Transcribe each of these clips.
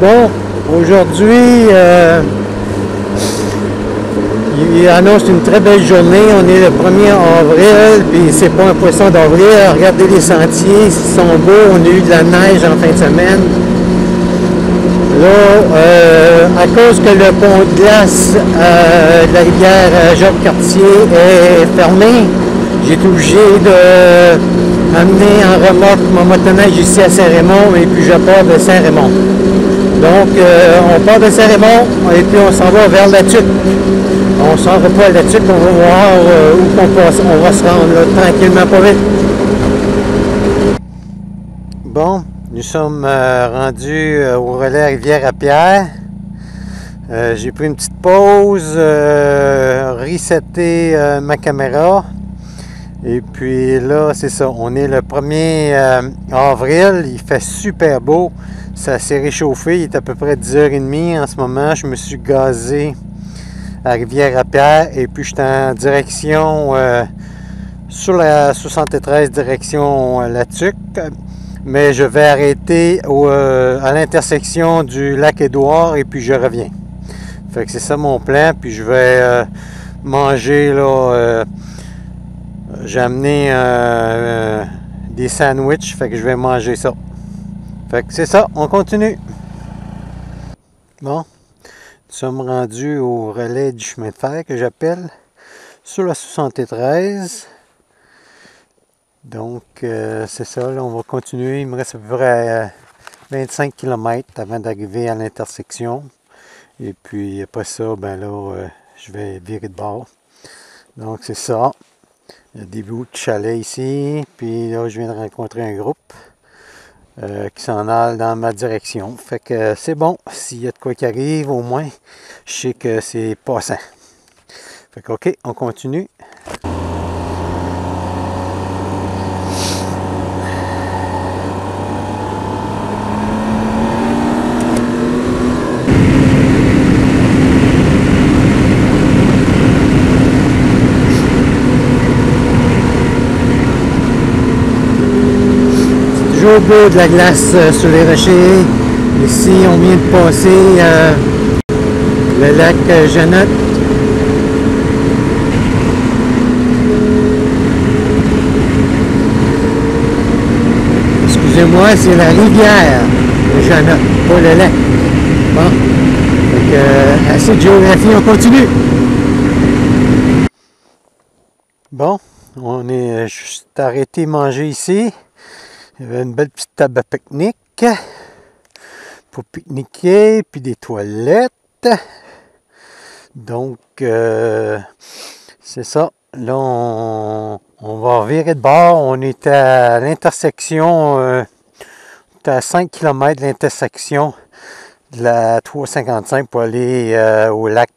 Bon, aujourd'hui, il annonce une très belle journée. On est le 1er avril, puis c'est pas un poisson d'avril. Regardez les sentiers, ils sont beaux. On a eu de la neige en fin de semaine. Là, à cause que le pont de glace de la rivière Jacques-Cartier est fermé, j'ai été obligé de amener en remorque mon motoneige ici à Saint-Raymond et puis je pars de Saint-Raymond. Donc, on part de Saint-Raymond et puis on s'en va vers la Tuque. On s'en va pas à la Tuque, on va voir où on va se rendre là, tranquillement, pas vite. Bon, nous sommes rendus au relais Rivière-à-Pierre. J'ai pris une petite pause, resetté ma caméra. Et puis là, c'est ça, on est le 1er avril, il fait super beau. Ça s'est réchauffé, il est à peu près 10h30 en ce moment. Je me suis gazé à Rivière-à-Pierre et puis je suis en direction sur la 73 direction La Tuque. Mais je vais arrêter à l'intersection du lac Édouard et puis je reviens. Fait que c'est ça mon plan, puis je vais manger là. J'ai amené des sandwichs, fait que je vais manger ça. Fait que c'est ça, on continue. Bon, nous sommes rendus au relais du chemin de fer que j'appelle, sur la 73. Donc, c'est ça, là, on va continuer. Il me reste à peu près 25 km avant d'arriver à l'intersection. Et puis, après ça, ben là, je vais virer de bord. Donc, c'est ça. Il y a des bouts de chalet ici. Puis là, je viens de rencontrer un groupe qui s'en allent dans ma direction. Fait que c'est bon. S'il y a de quoi qui arrive, au moins, je sais que c'est passant. Fait que, OK, on continue. Toujours beau de la glace sur les rochers. Ici, on vient de passer le lac Jeannette. Excusez-moi, c'est la rivière Jeannette, pas le lac. Bon, donc, assez de géographie, on continue. Bon, on est juste arrêté manger ici. Il y avait une belle petite table à pique-nique pour pique-niquer, puis des toilettes. Donc, c'est ça. Là, on va virer de bord. On est à l'intersection, on est à 5 km de l'intersection de la 355 pour aller au lac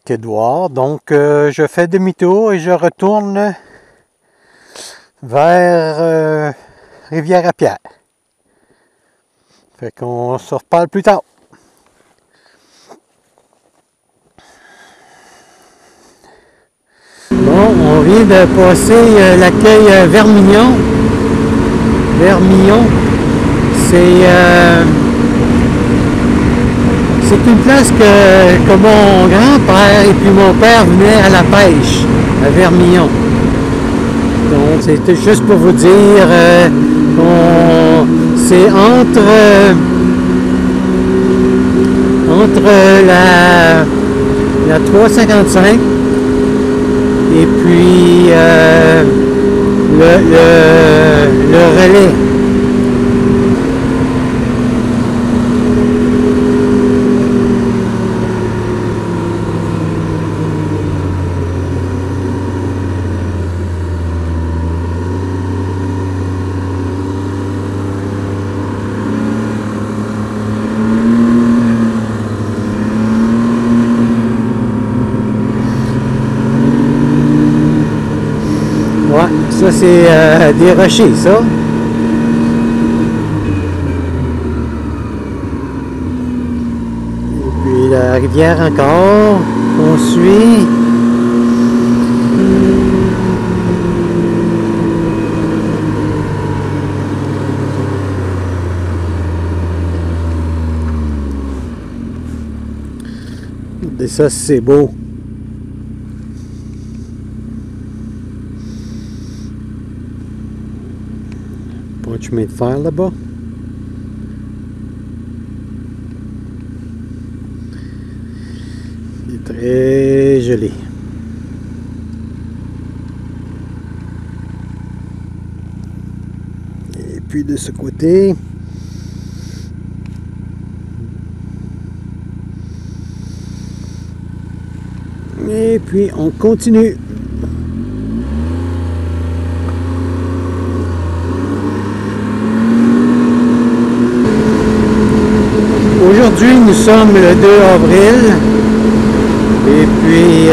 Édouard. Donc, je fais demi-tour et je retourne vers Rivière-à-Pierre. Fait qu'on se reparle plus tard. Bon, on vient de passer l'accueil Vermillon. Vermillon, c'est une place que mon grand-père et puis mon père venaient à la pêche à Vermillon. Donc, c'était juste pour vous dire, c'est entre la 355 et puis le relais. Ça, c'est des rochers, ça. Et puis la rivière encore, on suit. Regardez ça, c'est beau. Pas de chemin de fer là-bas. C'est très joli. Et puis de ce côté. Et puis on continue. Aujourd'hui, nous sommes le 2 avril. Et puis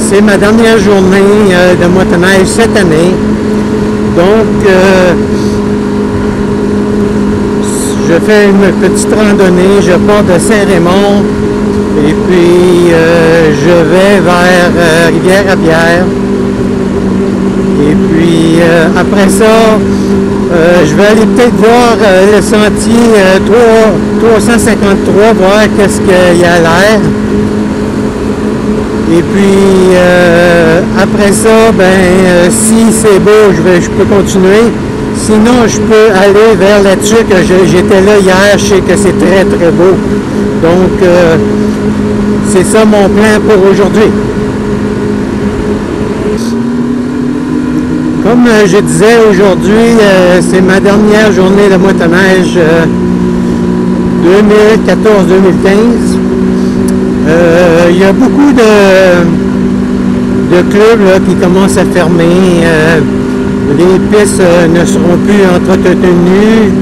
c'est ma dernière journée de motoneige cette année. Donc je fais une petite randonnée, je pars de Saint-Raymond. Et puis, je vais vers Rivière-à-Pierre. Et puis, après ça, je vais aller peut-être voir le sentier 353, voir qu'est-ce qu'il y a à l'air. Et puis, après ça, ben, si c'est beau, je peux continuer. Sinon, je peux aller vers là-dessus que j'étais là hier, je sais que c'est très très beau. Donc, c'est ça mon plan pour aujourd'hui. Comme je disais aujourd'hui, c'est ma dernière journée de motoneige 2014-2015. Il y a beaucoup de clubs là, qui commencent à fermer. Les pistes ne seront plus entretenues.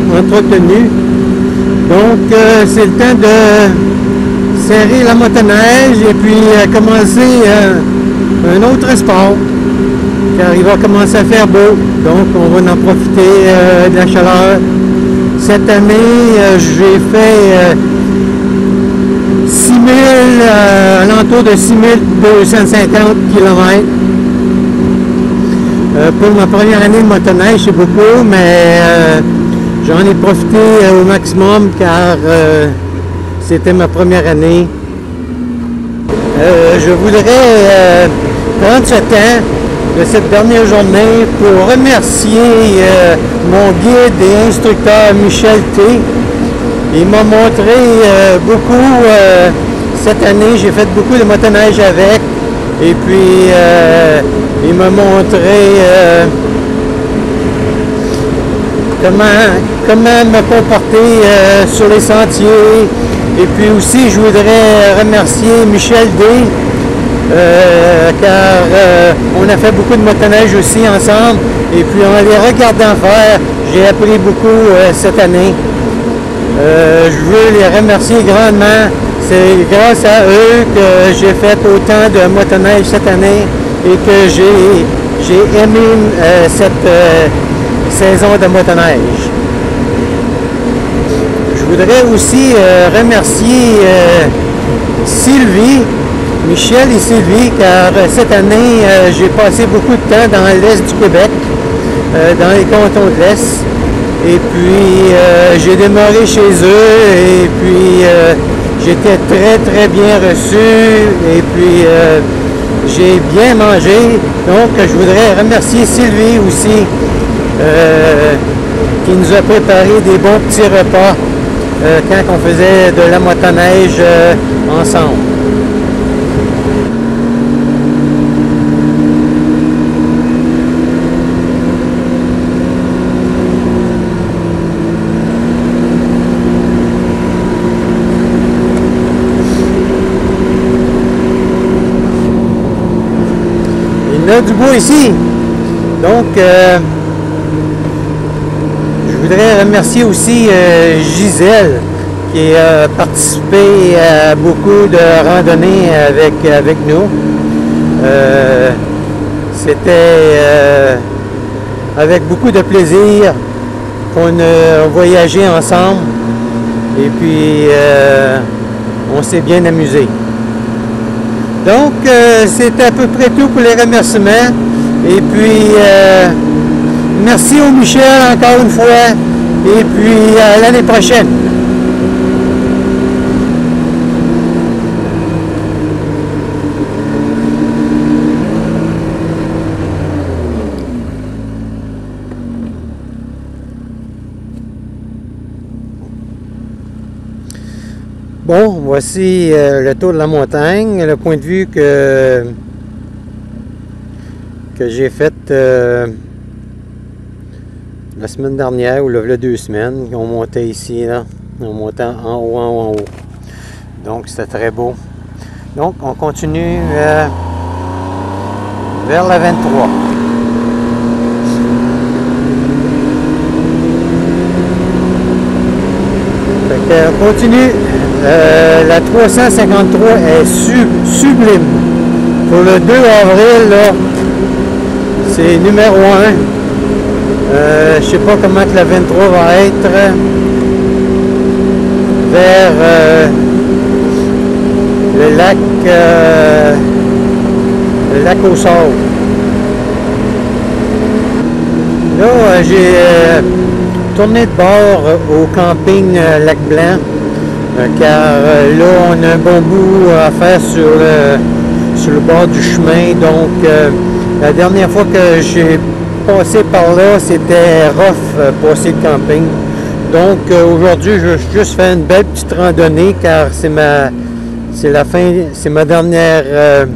Donc, c'est le temps de serrer la motoneige et puis commencer un autre sport. Car il va commencer à faire beau. Donc, on va en profiter de la chaleur. Cette année, j'ai fait 6000, alentour de 6250 km. Pour ma première année de motoneige, c'est beaucoup, mais j'en ai profité au maximum car c'était ma première année. Je voudrais prendre ce temps de cette dernière journée pour remercier mon guide et instructeur Michel T. Il m'a montré beaucoup cette année, j'ai fait beaucoup de motoneige avec. Et puis, il m'a montré comment me comporter sur les sentiers. Et puis aussi, je voudrais remercier Michel D. Car on a fait beaucoup de motoneige aussi ensemble. Et puis, en les regardant faire, j'ai appris beaucoup cette année. Je veux les remercier grandement. C'est grâce à eux que j'ai fait autant de motoneige cette année et que j'ai aimé cette saison de motoneige. Je voudrais aussi remercier Sylvie, Michel et Sylvie, car cette année, j'ai passé beaucoup de temps dans l'Est du Québec, dans les cantons de l'Est. Et puis, j'ai demeuré chez eux et puis j'étais très très bien reçu et puis j'ai bien mangé. Donc je voudrais remercier Sylvie aussi qui nous a préparé des bons petits repas quand on faisait de la motoneige ensemble. Il y a du beau ici. Donc, je voudrais remercier aussi Gisèle qui a participé à beaucoup de randonnées avec nous. C'était avec beaucoup de plaisir qu'on a voyagé ensemble et puis on s'est bien amusé. Donc, c'est à peu près tout pour les remerciements. Et puis, merci au Michel encore une fois. Et puis, à l'année prochaine. Bon, voici le tour de la montagne, le point de vue que j'ai fait la semaine dernière, ou le 2 semaines. On montait ici, là. On montait en haut, en haut. Donc, c'était très beau. Donc, on continue vers la 23. Fait qu'on continue. La 353 est sublime. Pour le 2 avril, là, c'est numéro 1. Je sais pas comment que la 23 va être vers le lac au sable. Là, j'ai tourné de bord au camping Lac Blanc, car là, on a un bon bout à faire sur le bord du chemin. Donc, la dernière fois que j'ai passé par là, c'était rough passer le camping. Donc, aujourd'hui, je vais juste faire une belle petite randonnée, car c'est ma dernière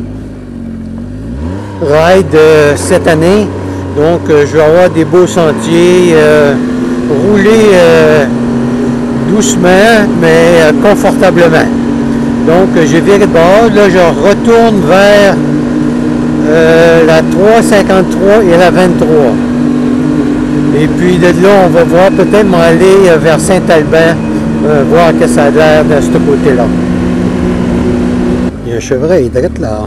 ride cette année. Donc, je vais avoir des beaux sentiers, rouler doucement, mais confortablement. Donc, j'ai viré de bord. Là, je retourne vers la 353 et la 23. Et puis, de là, on va voir peut-être m'aller vers Saint-Alban, voir que ça a l'air de ce côté-là. Il y a un chevreuil direct là.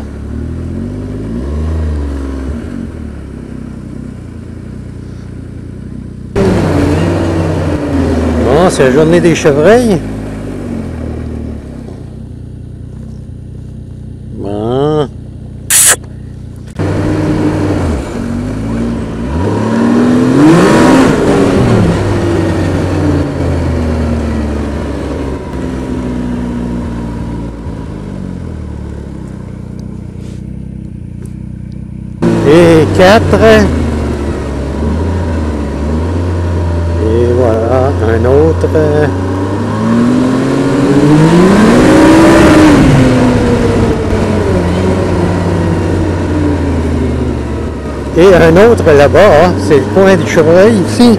Bon, c'est la journée des chevreuils. Bon. Et 4. Et voilà, un autre. Et un autre là-bas, hein, c'est le coin du chevreuil ici.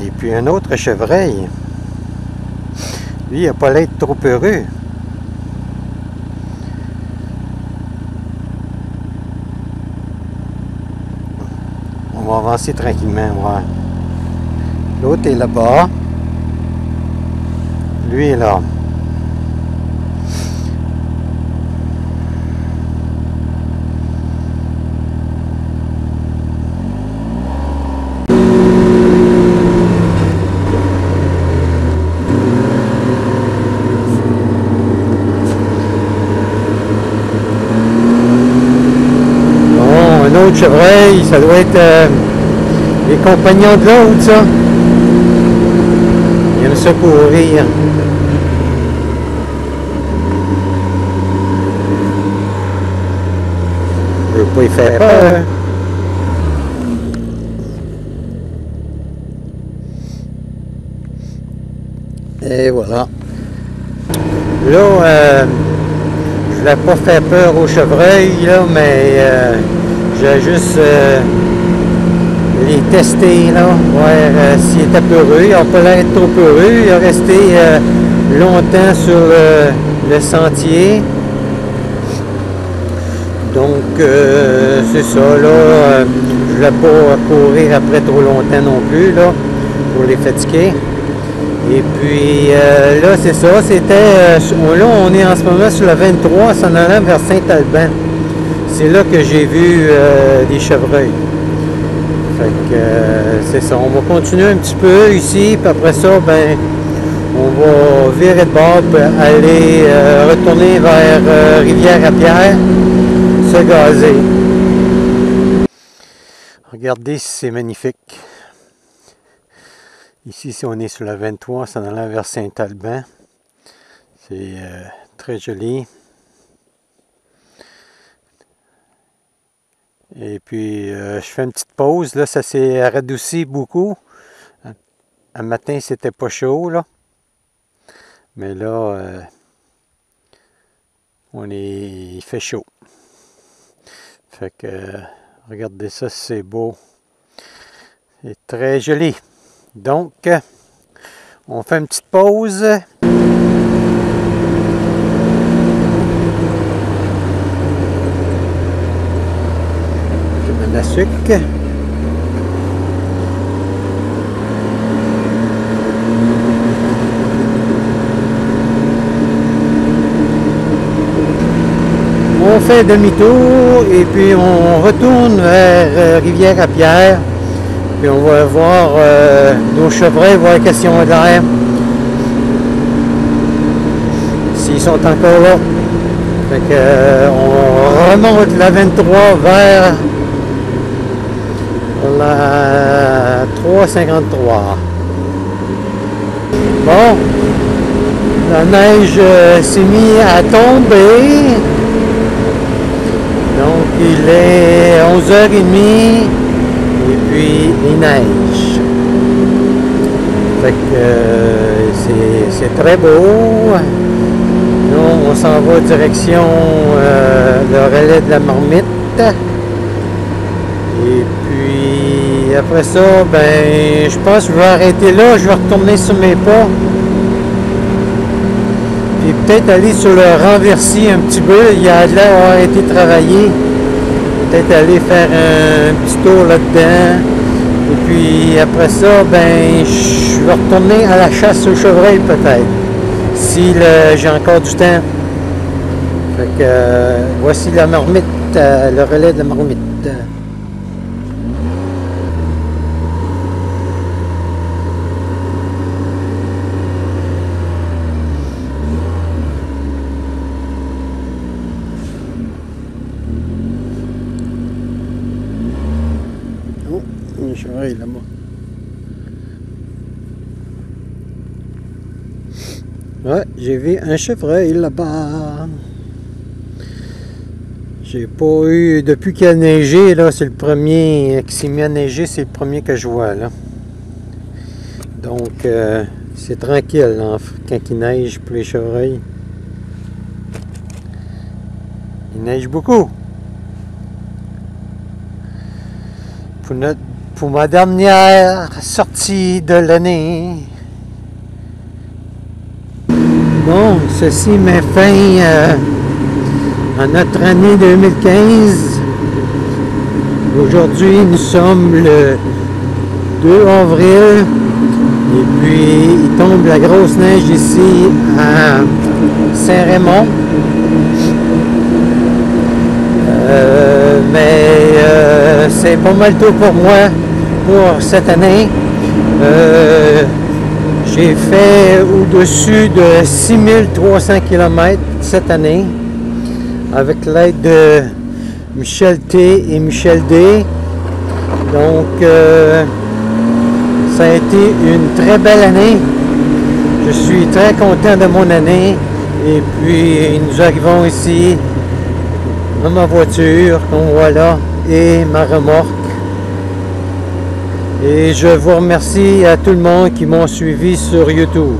Et puis un autre chevreuil. Lui, il n'a pas l'air trop heureux. On va avancer tranquillement, ouais. L'autre est là-bas. Lui est là. Un autre chevreuil, ça doit être les compagnons de l'autre, ça. Ils aiment ça courir. Je veux pas y faire peur. Et voilà. Là, je voulais pas faire peur aux chevreuils, là, mais j'ai juste les tester, là, voir s'ils étaient peureux. Ils n'ont pas l'air trop peureux. Ils ont resté longtemps sur le sentier. Donc, c'est ça, là. Je voulais pas courir après trop longtemps non plus, là, pour les fatiguer. Et puis, là, c'est ça. C'était... là, on est en ce moment sur la 23, s'en allant vers Saint-Alban. C'est là que j'ai vu des chevreuils. Fait que c'est ça. On va continuer un petit peu ici, puis après ça, ben, on va virer de bord pour aller retourner vers Rivière-à-Pierre, se gazer. Regardez si c'est magnifique. Ici, si on est sur la 23, ça en a vers Saint-Alban. C'est très joli. Et puis, je fais une petite pause. Là, ça s'est radouci beaucoup. Un matin, c'était pas chaud, là. Mais là, il fait chaud. Fait que, regardez ça, c'est beau. C'est très joli. Donc, on fait une petite pause. Je mets de la sucre. On fait demi-tour et puis on retourne vers Rivière-à-Pierre. Puis on va voir nos chevreuils, voir qu'est-ce qu'ils ont l'air. S'ils sont encore là. Fait que on remonte la 23 vers la 353. Bon, la neige s'est mise à tomber. Donc il est 11h30 et puis il neige. Fait que c'est très beau. Nous on s'en va direction le relais de la Marmite. Et puis après ça, ben je pense que je vais arrêter là, je vais retourner sur mes pas. Puis peut-être aller sur le renversi un petit peu, il y a de l'air d'avoir été travaillé. Peut-être aller faire un petit tour là-dedans. Et puis après ça, ben je vais retourner à la chasse au chevreuil peut-être. Si j'ai encore du temps. Fait que voici la Marmite, le relais de la Marmite. Oh, un chevreuil là-bas. Ouais, j'ai vu un chevreuil là-bas. J'ai pas eu, depuis qu'il a neigé, là, c'est le premier qui s'est mis à neiger, c'est le premier que je vois, là. Donc, c'est tranquille, là, quand il neige pour les chevreuils. Il neige beaucoup. Pour ma dernière sortie de l'année. Bon, ceci met fin à notre année 2015. Aujourd'hui, nous sommes le 2 avril. Et puis, il tombe la grosse neige ici à Saint-Raymond. Mais c'est pas mal tout pour moi pour cette année. J'ai fait au-dessus de 6300 km cette année avec l'aide de Michel T et Michel D. Donc, ça a été une très belle année. Je suis très content de mon année. Et puis, nous arrivons ici dans ma voiture, qu'on voit là, et ma remorque. Et je vous remercie à tout le monde qui m'ont suivi sur YouTube.